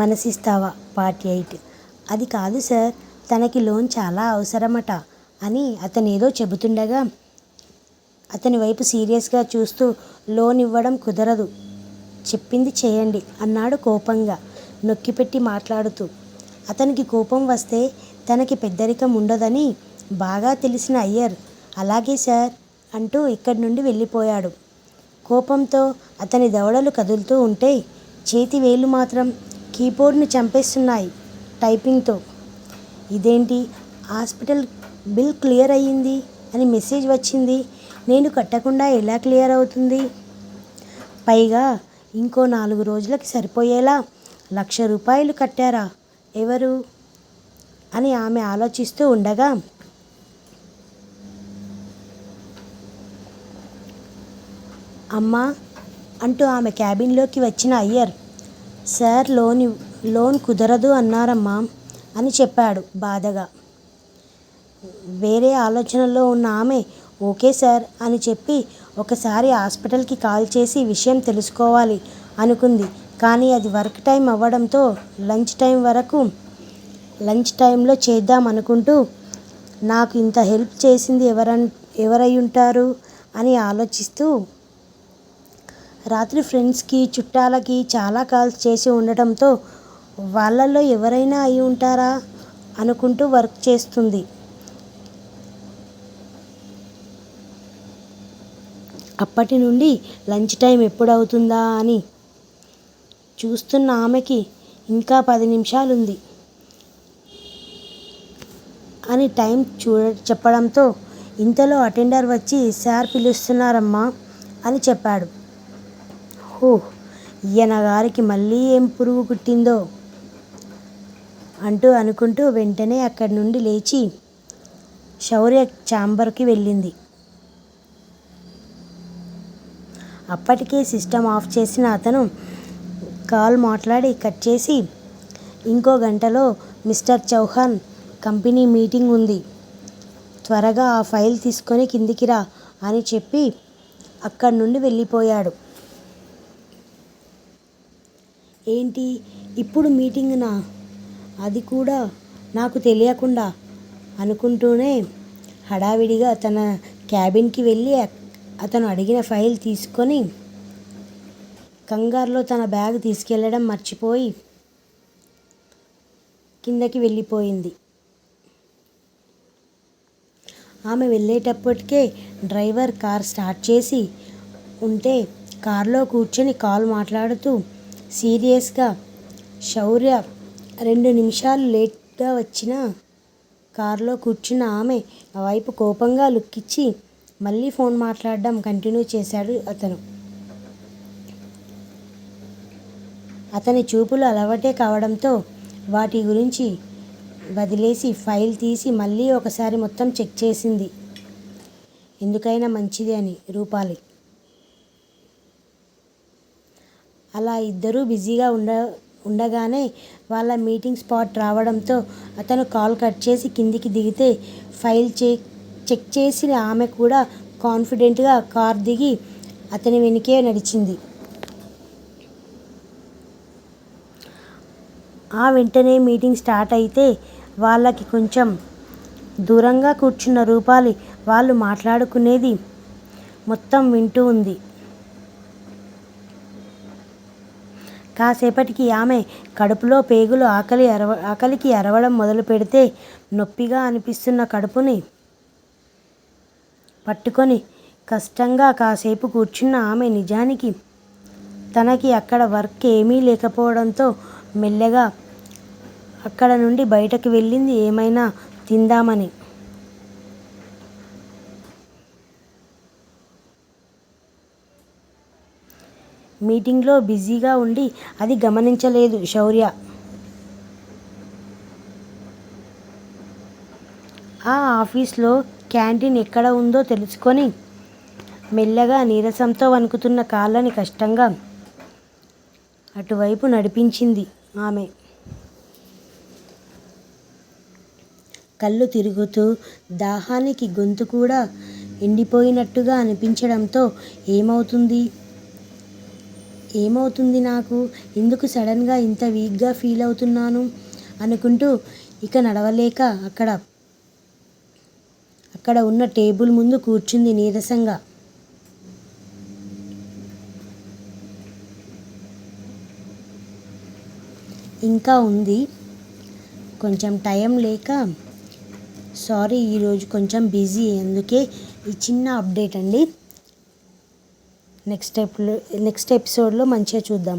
మనసిస్తావా part 8. అది కాదు sir, తనకి లోన్ చాలా అవసరమట అని అతనేదో చెబుతుండగా అతని వైపు సీరియస్గా చూస్తూ లోన్ ఇవ్వడం కుదరదు, చెప్పింది చేయండి అన్నాడు కోపంగా నొక్కిపెట్టి మాట్లాడుతూ. అతనికి కోపం వస్తే తనకి పెద్దరికం ఉండదని బాగా తెలిసిన అయ్యర్ అలాగే సార్ అంటూ ఇక్కడి నుండి వెళ్ళిపోయాడు. కోపంతో అతని దవడలు కదులుతూ ఉంటే చేతి వేళ్ళు మాత్రం కీబోర్డ్ను చంపేస్తున్నాయి టైపింగ్తో. ఇదేంటి, హాస్పిటల్ బిల్ క్లియర్ అయ్యింది అని మెసేజ్ వచ్చింది, నేను కట్టకుండా ఎలా క్లియర్ అవుతుంది? పైగా ఇంకో 4 రోజులకి సరిపోయేలా ₹1,00,000 కట్టారా ఎవరు అని ఆమె ఆలోచిస్తూ ఉండగా అమ్మా అంటూ ఆమె క్యాబిన్లోకి వచ్చిన అయ్యర్, సార్ లోన్ కుదరదు అన్నారమ్మా అని చెప్పాడు బాధగా. వేరే ఆలోచనలో ఉన్న ఆమె ఓకే సార్ అని చెప్పి ఒకసారి హాస్పిటల్కి కాల్ చేసి విషయం తెలుసుకోవాలి అనుకుంది. కానీ అది వర్క్ టైం అవ్వడంతో లంచ్ టైంలో చేద్దాం అనుకుంటూ నాకు ఇంత హెల్ప్ చేసింది ఎవరై ఉంటారు అని ఆలోచిస్తూ రాత్రి ఫ్రెండ్స్కి చుట్టాలకి చాలా కాల్స్ చేసి ఉండటంతో వాళ్ళల్లో ఎవరైనా అయి ఉంటారా అనుకుంటూ వర్క్ చేస్తుంది. అప్పటి నుండి లంచ్ టైం ఎప్పుడవుతుందా అని చూస్తున్న ఆమెకి ఇంకా 10 నిమిషాలుంది అని టైం చెప్పడంతో ఇంతలో అటెండర్ వచ్చి సార్ పిలుస్తున్నారమ్మా అని చెప్పాడు. హో, ఈయన గారికి మళ్ళీ ఏం పురుగు కుట్టిందో అనుకుంటూ వెంటనే అక్కడి నుండి లేచి శౌర్య ఛాంబర్కి వెళ్ళింది. అప్పటికే సిస్టమ్ ఆఫ్ చేసిన అతను కాల్ మాట్లాడి కట్ చేసి, ఇంకో గంటలో మిస్టర్ చౌహాన్ కంపెనీ మీటింగ్ ఉంది, త్వరగా ఆ ఫైల్ తీసుకొని కిందికి రా అని చెప్పి అక్కడి నుండి వెళ్ళిపోయాడు. ఏంటి ఇప్పుడు మీటింగ్నా, అది కూడా నాకు తెలియకుండా అనుకుంటూనే హడావిడిగా తన క్యాబిన్కి వెళ్ళి అతను అడిగిన ఫైల్ తీసుకొని కంగారులో తన బ్యాగ్ తీసుకెళ్ళడం మర్చిపోయి కిందకి వెళ్ళిపోయింది. ఆమె వెళ్ళేటప్పటికే డ్రైవర్ కార్ స్టార్ట్ చేసి ఉంటే కారులో కూర్చొని కాల్ మాట్లాడుతూ సీరియస్గా శౌర్య 2 నిమిషాలు లేట్గా వచ్చిన కారులో కూర్చున్న ఆమె వైపు కోపంగా లుక్కిచ్చి మళ్ళీ ఫోన్ మాట్లాడడం కంటిన్యూ చేశాడు అతను. అతని చూపులు అలవాటే కావడంతో వాటి గురించి వదిలేసి ఫైల్ తీసి మళ్ళీ ఒకసారి మొత్తం చెక్ చేసింది. ఎందుకైనా మంచిది అని రూపాలి. అలా ఇద్దరూ బిజీగా ఉండగానే వాళ్ళ మీటింగ్ స్పాట్ రావడంతో అతను కాల్ కట్ చేసి కిందికి దిగితే ఫైల్ చెక్ చేసిన ఆమె కూడా కాన్ఫిడెంట్గా కార్ దిగి అతని వెనుకే నడిచింది. ఆ వెంటనే మీటింగ్ స్టార్ట్ అయితే వాళ్ళకి కొంచెం దూరంగా కూర్చున్న రూపాలి వాళ్ళు మాట్లాడుకునేది మొత్తం వింటూ ఉంది. కాసేపటికి ఆమె కడుపులో పేగులు ఆకలికి అరవడం మొదలు పెడితే నొప్పిగా అనిపిస్తున్న కడుపుని పట్టుకొని కష్టంగా కాసేపు కూర్చున్న ఆమె నిజానికి తనకి అక్కడ వర్క్ ఏమీ లేకపోవడంతో మెల్లగా అక్కడ నుండి బయటకు వెళ్ళింది ఏమైనా తిందామని. మీటింగ్లో బిజీగా ఉండి అది గమనించలేదు శౌర్య. ఆ ఆఫీస్లో క్యాంటీన్ ఎక్కడ ఉందో తెలుసుకొని మెల్లగా నీరసంతో వణుకుతున్న కాళ్ళని కష్టంగా అటువైపు నడిపించింది ఆమె. కళ్ళు తిరుగుతూ దాహానికి గొంతు కూడా ఎండిపోయినట్టుగా అనిపించడంతో ఏమవుతుంది, ఏమవుతుంది నాకు, ఎందుకు సడన్గా ఇంత వీక్గా ఫీల్ అవుతున్నాను అనుకుంటూ ఇక నడవలేక అక్కడ ఉన్న టేబుల్ ముందు కూర్చుంది నీరసంగా. ఇంకా ఉంది, కొంచెం టైం లేక సారీ, ఈరోజు కొంచెం బిజీ, అందుకే ఈ చిన్న అప్డేట్ అండి. నెక్స్ట్ ఎపిసోడ్లో మంచిగా చూద్దాం.